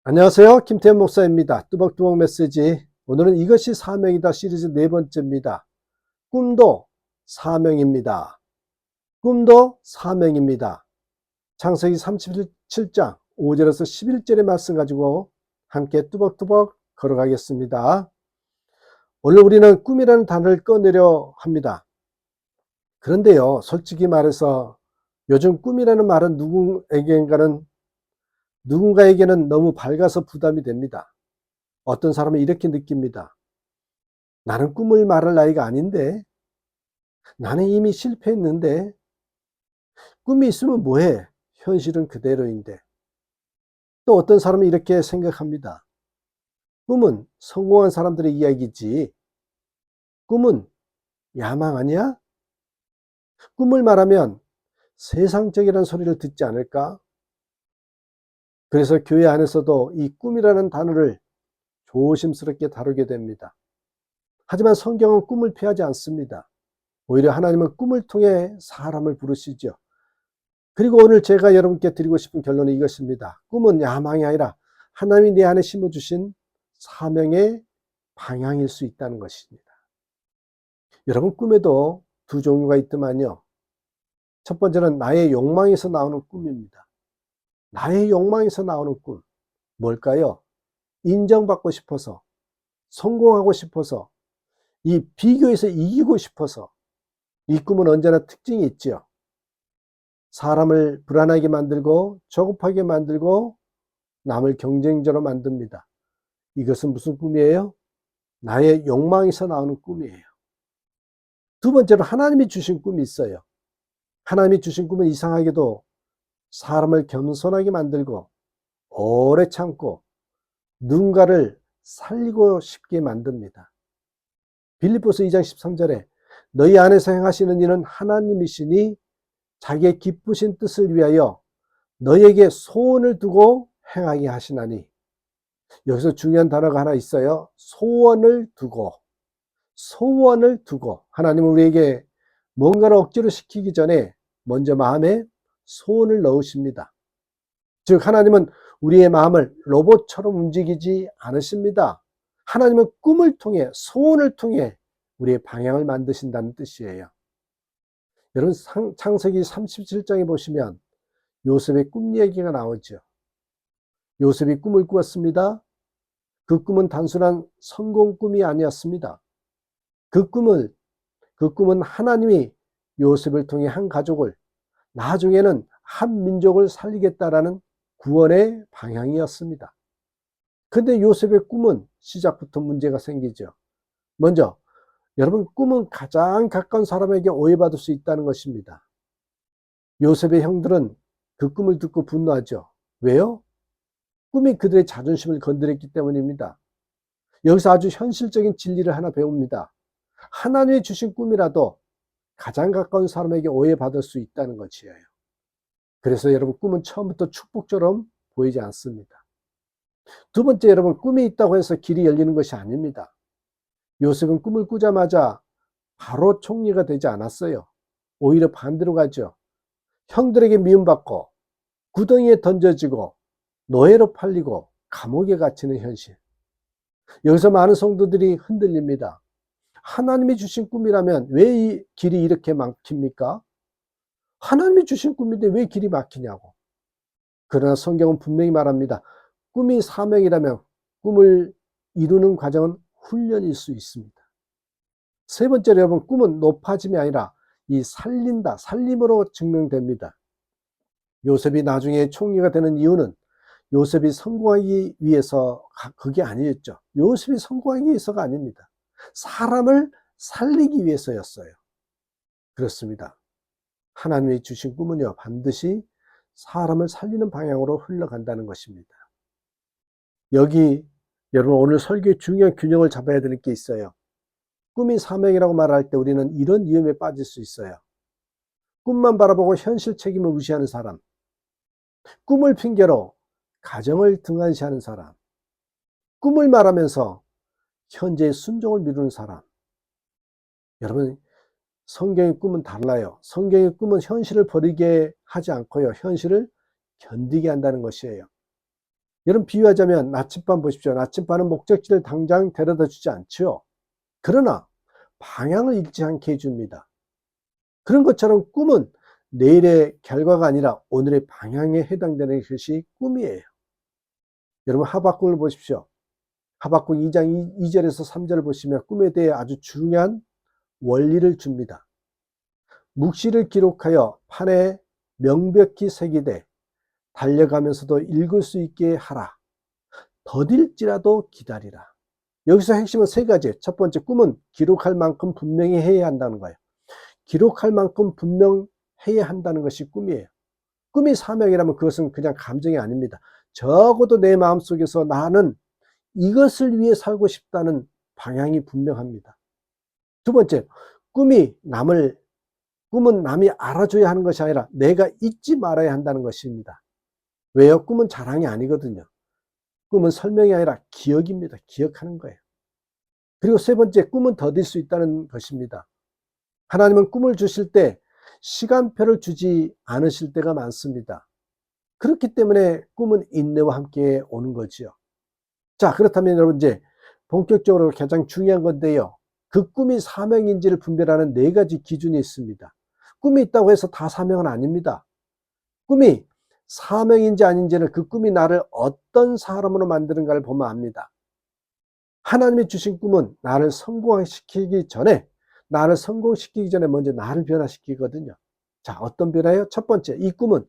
안녕하세요. 김태현 목사입니다. 뚜벅뚜벅 메시지. 오늘은 이것이 사명이다 시리즈 네 번째입니다. 꿈도 사명입니다. 꿈도 사명입니다. 창세기 37장 5절에서 11절의 말씀 가지고 함께 뚜벅뚜벅 걸어가겠습니다. 오늘 우리는 꿈이라는 단어를 꺼내려 합니다. 그런데요, 솔직히 말해서 요즘 꿈이라는 말은 누군가에게는 너무 밝아서 부담이 됩니다. 어떤 사람은 이렇게 느낍니다. 나는 꿈을 말할 나이가 아닌데, 나는 이미 실패했는데, 꿈이 있으면 뭐해? 현실은 그대로인데. 또 어떤 사람은 이렇게 생각합니다. 꿈은 성공한 사람들의 이야기지. 꿈은 야망 아니야? 꿈을 말하면 세상적이라는 소리를 듣지 않을까? 그래서 교회 안에서도 이 꿈이라는 단어를 조심스럽게 다루게 됩니다. 하지만 성경은 꿈을 피하지 않습니다. 오히려 하나님은 꿈을 통해 사람을 부르시죠. 그리고 오늘 제가 여러분께 드리고 싶은 결론은 이것입니다. 꿈은 야망이 아니라 하나님이 내 안에 심어주신 사명의 방향일 수 있다는 것입니다. 여러분, 꿈에도 두 종류가 있더만요. 첫 번째는 나의 욕망에서 나오는 꿈입니다. 나의 욕망에서 나오는 꿈. 뭘까요? 인정받고 싶어서, 성공하고 싶어서, 이 비교에서 이기고 싶어서. 이 꿈은 언제나 특징이 있죠. 사람을 불안하게 만들고 조급하게 만들고 남을 경쟁자로 만듭니다. 이것은 무슨 꿈이에요? 나의 욕망에서 나오는 꿈이에요. 두 번째로 하나님이 주신 꿈이 있어요. 하나님이 주신 꿈은 이상하게도 사람을 겸손하게 만들고 오래 참고 누군가를 살리고 싶게 만듭니다. 빌립보서 2장 13절에 너희 안에서 행하시는 일은 하나님이시니 자기의 기쁘신 뜻을 위하여 너희에게 소원을 두고 행하게 하시나니. 여기서 중요한 단어가 하나 있어요. 소원을 두고. 소원을 두고. 하나님은 우리에게 뭔가를 억지로 시키기 전에 먼저 마음에 소원을 넣으십니다. 즉 하나님은 우리의 마음을 로봇처럼 움직이지 않으십니다. 하나님은 꿈을 통해, 소원을 통해 우리의 방향을 만드신다는 뜻이에요. 여러분, 창세기 37장에 보시면 요셉의 꿈 얘기가 나오죠. 요셉이 꿈을 꾸었습니다. 그 꿈은 단순한 성공 꿈이 아니었습니다. 그 꿈은 하나님이 요셉을 통해 한 가족을, 나중에는 한 민족을 살리겠다라는 구원의 방향이었습니다. 근데 요셉의 꿈은 시작부터 문제가 생기죠. 먼저 여러분, 꿈은 가장 가까운 사람에게 오해받을 수 있다는 것입니다. 요셉의 형들은 그 꿈을 듣고 분노하죠. 왜요? 꿈이 그들의 자존심을 건드렸기 때문입니다. 여기서 아주 현실적인 진리를 하나 배웁니다. 하나님이 주신 꿈이라도 가장 가까운 사람에게 오해받을 수 있다는 것이에요. 그래서 여러분, 꿈은 처음부터 축복처럼 보이지 않습니다. 두 번째, 여러분, 꿈이 있다고 해서 길이 열리는 것이 아닙니다. 요셉은 꿈을 꾸자마자 바로 총리가 되지 않았어요. 오히려 반대로 가죠. 형들에게 미움받고 구덩이에 던져지고 노예로 팔리고 감옥에 갇히는 현실. 여기서 많은 성도들이 흔들립니다. 하나님이 주신 꿈이라면 왜 이 길이 이렇게 막힙니까? 하나님이 주신 꿈인데 왜 길이 막히냐고. 그러나 성경은 분명히 말합니다. 꿈이 사명이라면 꿈을 이루는 과정은 훈련일 수 있습니다. 세 번째로 여러분, 꿈은 높아짐이 아니라 이 살린다, 살림으로 증명됩니다. 요셉이 나중에 총리가 되는 이유는 요셉이 성공하기 위해서 그게 아니었죠. 요셉이 성공하기 위해서가 아닙니다. 사람을 살리기 위해서였어요. 그렇습니다. 하나님이 주신 꿈은요, 반드시 사람을 살리는 방향으로 흘러간다는 것입니다. 여기 여러분, 오늘 설교의 중요한 균형을 잡아야 될 게 있어요. 꿈이 사명이라고 말할 때 우리는 이런 위험에 빠질 수 있어요. 꿈만 바라보고 현실 책임을 무시하는 사람, 꿈을 핑계로 가정을 등한시하는 사람, 꿈을 말하면서 현재의 순종을 미루는 사람. 여러분, 성경의 꿈은 달라요. 성경의 꿈은 현실을 버리게 하지 않고요, 현실을 견디게 한다는 것이에요. 여러분 비유하자면 나침반 보십시오. 나침반은 목적지를 당장 데려다 주지 않죠. 그러나 방향을 잃지 않게 해줍니다. 그런 것처럼 꿈은 내일의 결과가 아니라 오늘의 방향에 해당되는 것이 꿈이에요. 여러분 하박국을 보십시오. 하박국 2장 2절에서 3절을 보시면 꿈에 대해 아주 중요한 원리를 줍니다. 묵시를 기록하여 판에 명백히 새기되 달려가면서도 읽을 수 있게 하라. 더딜지라도 기다리라. 여기서 핵심은 세 가지. 첫 번째, 꿈은 기록할 만큼 분명히 해야 한다는 거예요. 기록할 만큼 분명해야 한다는 것이 꿈이에요. 꿈이 사명이라면 그것은 그냥 감정이 아닙니다. 적어도 내 마음속에서 나는 이것을 위해 살고 싶다는 방향이 분명합니다. 두 번째, 꿈은 남이 알아줘야 하는 것이 아니라 내가 잊지 말아야 한다는 것입니다. 왜요? 꿈은 자랑이 아니거든요. 꿈은 설명이 아니라 기억입니다. 기억하는 거예요. 그리고 세 번째, 꿈은 더딜 수 있다는 것입니다. 하나님은 꿈을 주실 때 시간표를 주지 않으실 때가 많습니다. 그렇기 때문에 꿈은 인내와 함께 오는 거지요. 자, 그렇다면 여러분 이제 본격적으로 가장 중요한 건데요. 그 꿈이 사명인지를 분별하는 네 가지 기준이 있습니다. 꿈이 있다고 해서 다 사명은 아닙니다. 꿈이 사명인지 아닌지는 그 꿈이 나를 어떤 사람으로 만드는가를 보면 압니다. 하나님이 주신 꿈은 나를 성공시키기 전에 먼저 나를 변화시키거든요. 자, 어떤 변화예요? 첫 번째, 이 꿈은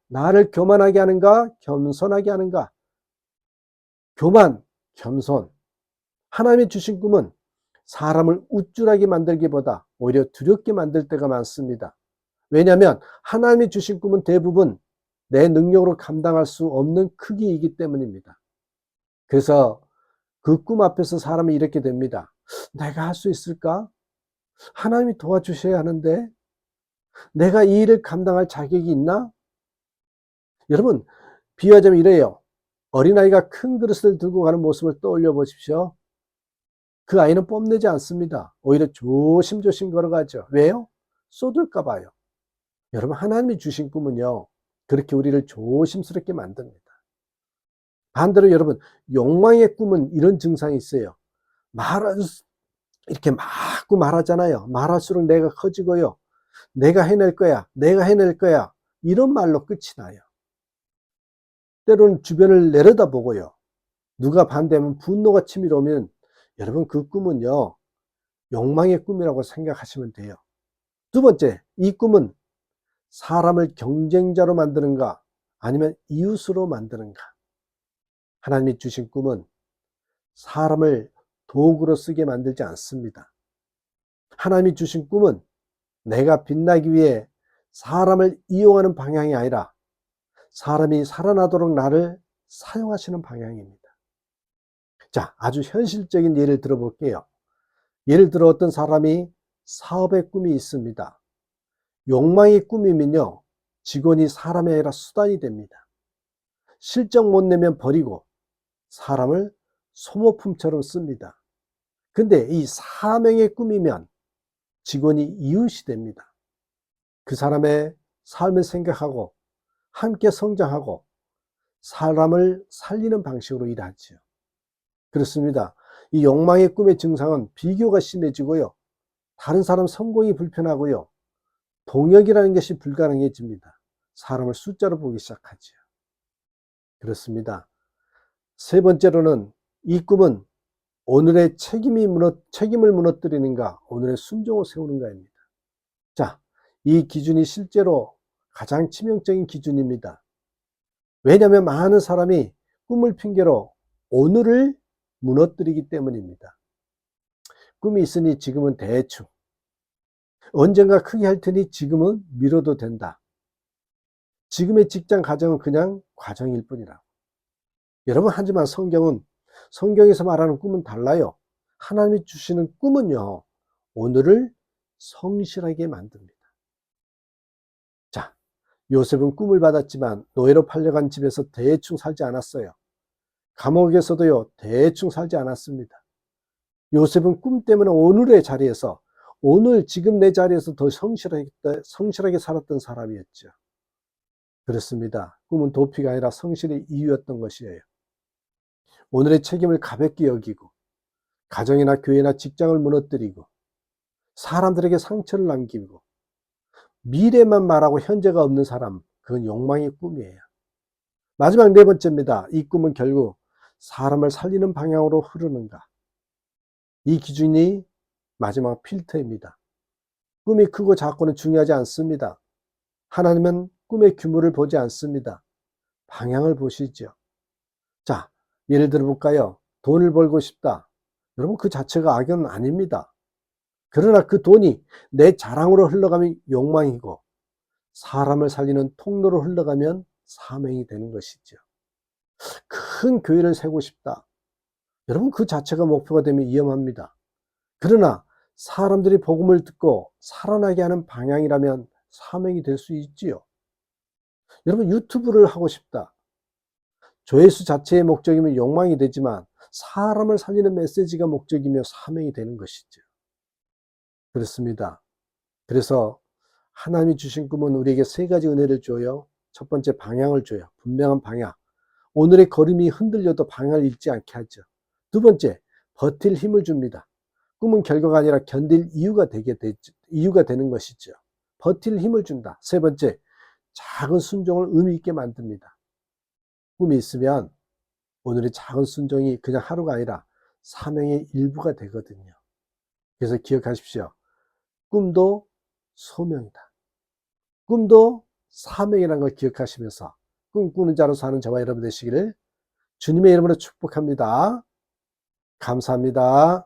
나를 교만하게 하는가, 겸손하게 하는가? 교만, 겸손. 하나님이 주신 꿈은 사람을 우쭐하게 만들기보다 오히려 두렵게 만들 때가 많습니다. 왜냐하면 하나님이 주신 꿈은 대부분 내 능력으로 감당할 수 없는 크기이기 때문입니다. 그래서 그 꿈 앞에서 사람이 이렇게 됩니다. 내가 할 수 있을까? 하나님이 도와주셔야 하는데 내가 이 일을 감당할 자격이 있나? 여러분 비유하자면 이래요. 어린아이가 큰 그릇을 들고 가는 모습을 떠올려 보십시오. 그 아이는 뽐내지 않습니다. 오히려 조심조심 걸어가죠. 왜요? 쏟을까 봐요. 여러분 하나님이 주신 꿈은요. 그렇게 우리를 조심스럽게 만듭니다. 반대로 여러분 욕망의 꿈은 이런 증상이 있어요. 이렇게 자꾸 말하잖아요. 말할수록 내가 커지고요. 내가 해낼 거야. 내가 해낼 거야. 이런 말로 끝이 나요. 때로는 주변을 내려다보고요. 누가 반대하면 분노가 치밀어 오면 여러분 그 꿈은요. 욕망의 꿈이라고 생각하시면 돼요. 두 번째, 이 꿈은 사람을 경쟁자로 만드는가 아니면 이웃으로 만드는가. 하나님이 주신 꿈은 사람을 도구로 쓰게 만들지 않습니다. 하나님이 주신 꿈은 내가 빛나기 위해 사람을 이용하는 방향이 아니라 사람이 살아나도록 나를 사용하시는 방향입니다. 자, 아주 현실적인 예를 들어볼게요. 예를 들어 어떤 사람이 사업의 꿈이 있습니다. 욕망의 꿈이면요, 직원이 사람이 아니라 수단이 됩니다. 실적 못 내면 버리고 사람을 소모품처럼 씁니다. 근데 이 사명의 꿈이면 직원이 이웃이 됩니다. 그 사람의 삶을 생각하고 함께 성장하고 사람을 살리는 방식으로 일하지요. 그렇습니다. 이 욕망의 꿈의 증상은 비교가 심해지고요. 다른 사람 성공이 불편하고요. 동역이라는 것이 불가능해집니다. 사람을 숫자로 보기 시작하지요. 그렇습니다. 세 번째로는 이 꿈은 오늘의 책임을 무너뜨리는가, 오늘의 순종을 세우는가입니다. 자, 이 기준이 실제로 가장 치명적인 기준입니다. 왜냐하면 많은 사람이 꿈을 핑계로 오늘을 무너뜨리기 때문입니다. 꿈이 있으니 지금은 대충, 언젠가 크게 할 테니 지금은 미뤄도 된다. 지금의 직장 가정은 그냥 과정일 뿐이라고. 여러분, 하지만 성경에서 말하는 꿈은 달라요. 하나님이 주시는 꿈은요, 오늘을 성실하게 만듭니다. 자, 요셉은 꿈을 받았지만 노예로 팔려간 집에서 대충 살지 않았어요. 감옥에서도요, 대충 살지 않았습니다. 요셉은 꿈 때문에 오늘의 자리에서, 오늘 지금 내 자리에서 더 성실하게 살았던 사람이었죠. 그렇습니다. 꿈은 도피가 아니라 성실의 이유였던 것이에요. 오늘의 책임을 가볍게 여기고 가정이나 교회나 직장을 무너뜨리고 사람들에게 상처를 남기고 미래만 말하고 현재가 없는 사람, 그건 욕망의 꿈이에요. 마지막 네 번째입니다. 이 꿈은 결국 사람을 살리는 방향으로 흐르는가. 이 기준이 마지막 필터입니다. 꿈이 크고 작고는 중요하지 않습니다. 하나님은 꿈의 규모를 보지 않습니다. 방향을 보시죠. 자, 예를 들어 볼까요? 돈을 벌고 싶다. 여러분, 그 자체가 악은 아닙니다. 그러나 그 돈이 내 자랑으로 흘러가면 욕망이고 사람을 살리는 통로로 흘러가면 사명이 되는 것이죠. 큰 교회를 세우고 싶다. 여러분, 그 자체가 목표가 되면 위험합니다. 그러나 사람들이 복음을 듣고 살아나게 하는 방향이라면 사명이 될 수 있지요. 여러분, 유튜브를 하고 싶다. 조회수 자체의 목적이면 욕망이 되지만 사람을 살리는 메시지가 목적이며 사명이 되는 것이죠. 그렇습니다. 그래서 하나님이 주신 꿈은 우리에게 세 가지 은혜를 줘요. 첫 번째, 방향을 줘요. 분명한 방향. 오늘의 걸음이 흔들려도 방향을 잃지 않게 하죠. 두 번째, 버틸 힘을 줍니다. 꿈은 결과가 아니라 견딜 이유가 되는 것이죠. 버틸 힘을 준다. 세 번째, 작은 순종을 의미 있게 만듭니다. 꿈이 있으면 오늘의 작은 순종이 그냥 하루가 아니라 사명의 일부가 되거든요. 그래서 기억하십시오. 꿈도 소명이다. 꿈도 사명이라는 걸 기억하시면서 꿈꾸는 자로 사는 저와 여러분 되시기를 주님의 이름으로 축복합니다. 감사합니다.